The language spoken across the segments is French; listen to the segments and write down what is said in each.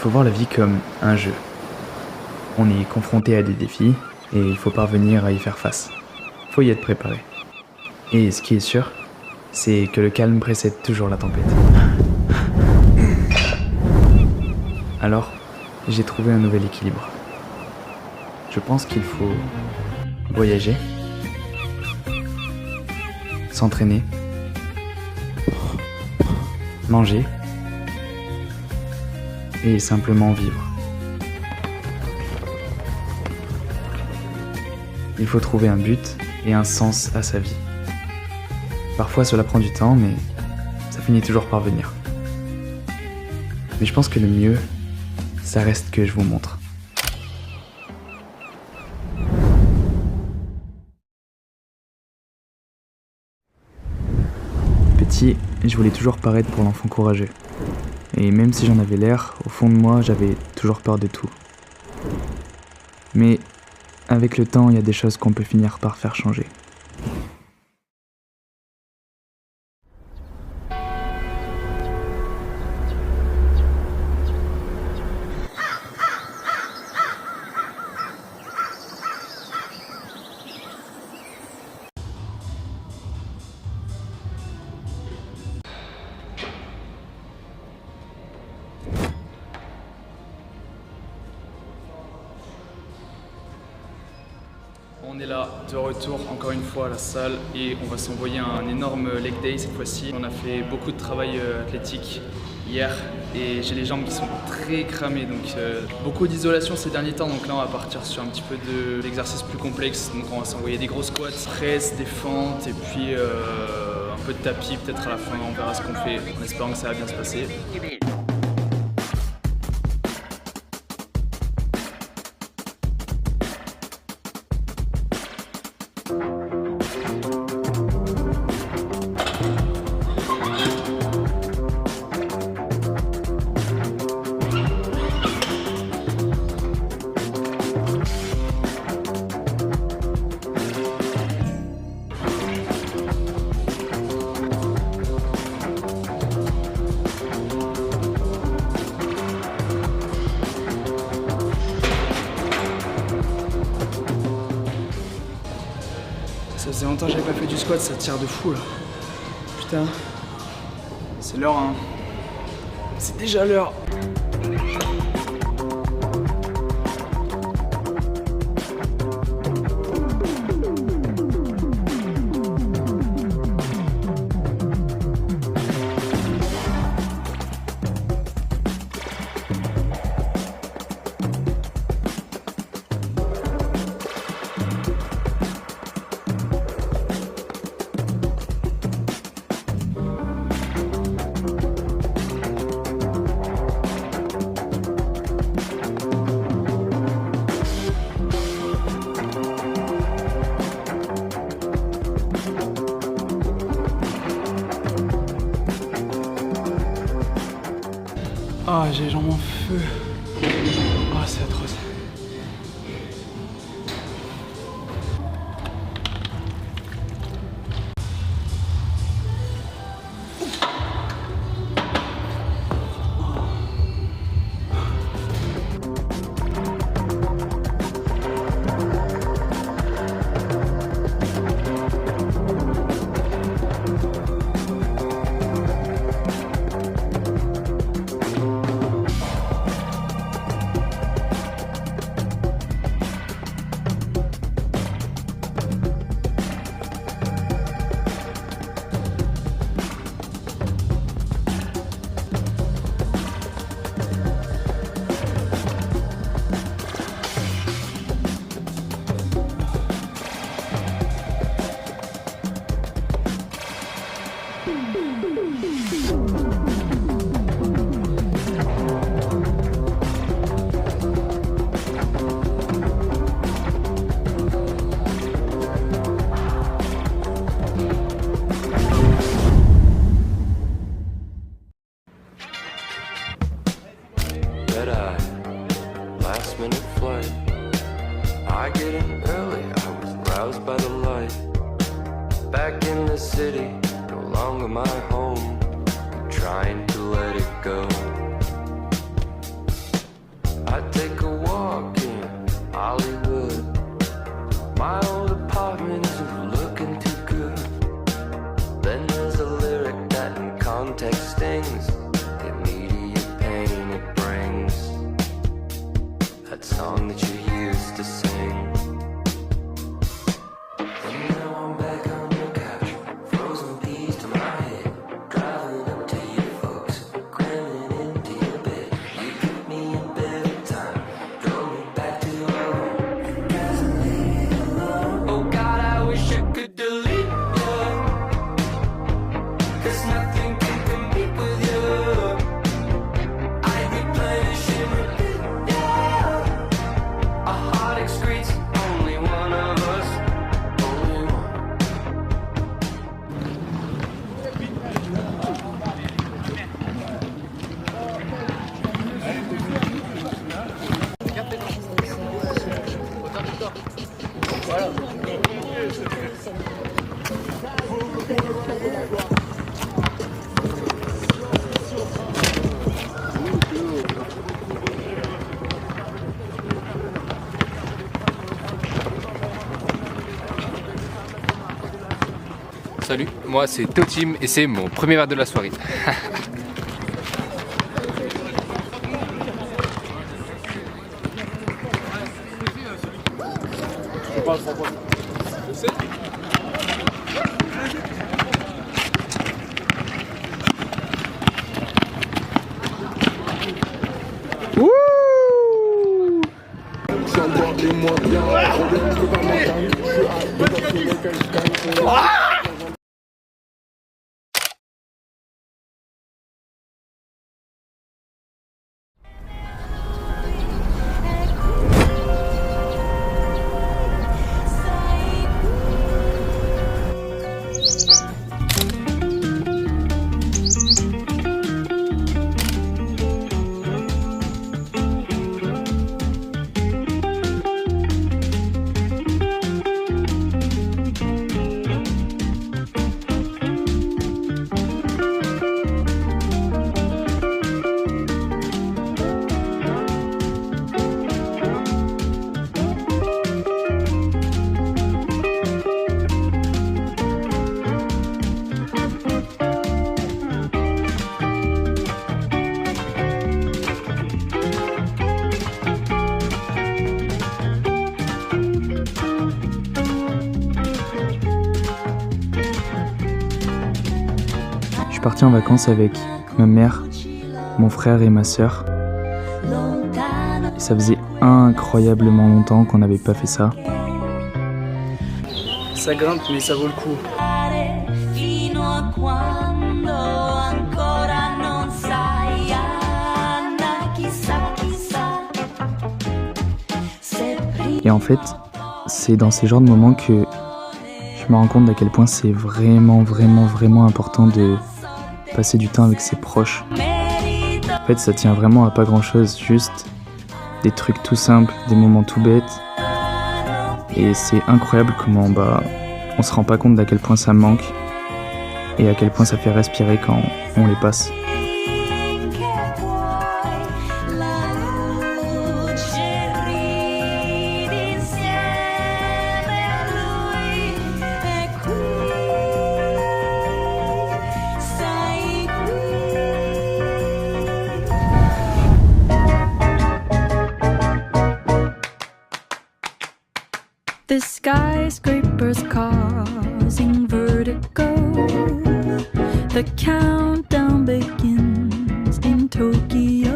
faut voir la vie comme un jeu. On est confronté à des défis et il faut parvenir à y faire face. Faut y être préparé. Et ce qui est sûr, c'est que le calme précède toujours la tempête. Alors, j'ai trouvé un nouvel équilibre. Je pense qu'il faut voyager, s'entraîner, manger et simplement vivre. Il faut trouver un but et un sens à sa vie. Parfois cela prend du temps, mais ça finit toujours par venir. Mais je pense que le mieux, ça reste que je vous montre. Petit, je voulais toujours paraître pour l'enfant courageux. Et même si j'en avais l'air, au fond de moi, j'avais toujours peur de tout. Mais avec le temps, il y a des choses qu'on peut finir par faire changer. On est là, de retour encore une fois à la salle et on va s'envoyer un énorme leg day cette fois-ci. On a fait beaucoup de travail athlétique hier et j'ai les jambes qui sont très cramées, donc beaucoup d'isolation ces derniers temps. Donc là on va partir sur un petit peu d'exercices plus complexes. Donc on va s'envoyer des gros squats, presse, des fentes et puis un peu de tapis peut-être à la fin. On verra ce qu'on fait en espérant que ça va bien se passer. Ça faisait longtemps que j'avais pas fait du squat, ça tire de fou là. Putain, c'est l'heure hein. C'est déjà l'heure. Ah, j'ai les jambes en feu. Ah, c'est atroce. Red-eye, last minute flight. I get in early, I was roused by the light. Back in the city, no longer my home. I'm trying to let it go. 'cause nothing can compete with you. I replenish and repeat, yeah. A heart excretes only one of us, only one. Salut, moi c'est Théotime et c'est mon premier verre de la soirée. Je suis parti en vacances avec ma mère, mon frère et ma sœur. Et ça faisait incroyablement longtemps qu'on n'avait pas fait ça. Ça grimpe mais ça vaut le coup. Et en fait, c'est dans ces genres de moments que je me rends compte à quel point c'est vraiment important de passer du temps avec ses proches. En fait, ça tient vraiment à pas grand chose, juste des trucs tout simples, des moments tout bêtes. Et c'est incroyable comment on se rend pas compte d'à quel point ça manque et à quel point ça fait respirer quand on les passe. The skyscrapers causing vertigo. The countdown begins in Tokyo.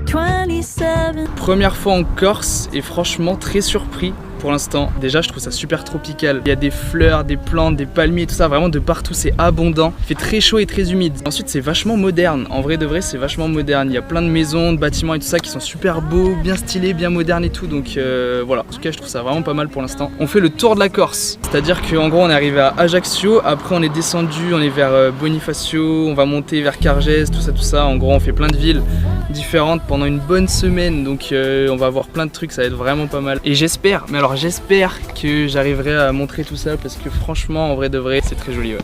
27. Première fois en Corse et franchement très surpris pour l'instant. Déjà je trouve ça super tropical. Il y a des fleurs, des plantes, des palmiers, tout ça vraiment de partout, c'est abondant. Il fait très chaud et très humide. Ensuite c'est vachement moderne, en vrai de vrai c'est vachement moderne. Il y a plein de maisons, de bâtiments et tout ça qui sont super beaux, bien stylés, bien modernes et tout. Donc voilà, en tout cas je trouve ça vraiment pas mal pour l'instant. On fait le tour de la Corse, c'est-à-dire qu'en gros on est arrivé à Ajaccio, après on est descendu, on est vers Bonifacio, on va monter vers Cargès, tout ça. En gros on fait plein de villes différentes pendant une bonne semaine, donc on va avoir plein de trucs, ça va être vraiment pas mal. Et j'espère, mais alors j'espère que j'arriverai à montrer tout ça parce que franchement en vrai de vrai c'est très joli, ouais.